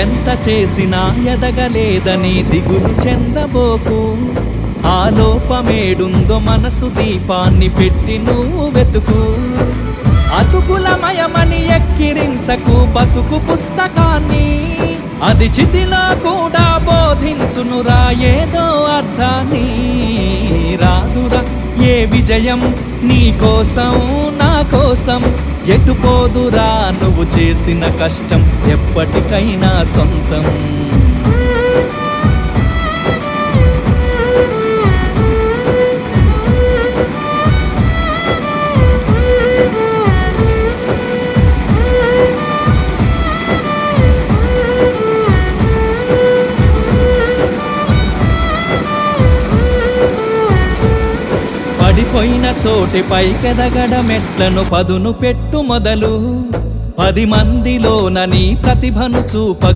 ఎంత చేసినా ఎదగలేదని దిగులు చెందబోకు. ఆ లోపమేడుందో మనసు దీపాన్ని పెట్టి నువ్వు వెతుకు. అతుకులమయమని ఎక్కిరించకు బతుకు పుస్తకాన్ని, అది చితిలో కూడా బోధించునురా ఏదో అర్థాన్ని. రాదురా ఏ విజయం నీ కోసం నా కోసం, ఎటుపోదురా నువ్వు చేసిన కష్టం ఎప్పటికైనా సొంతం. పడిపోయిన చోటి పైకెదగడ మెట్లను పదును పెట్టు మొదలు. 10 మందిలోన నీ ప్రతిభను చూప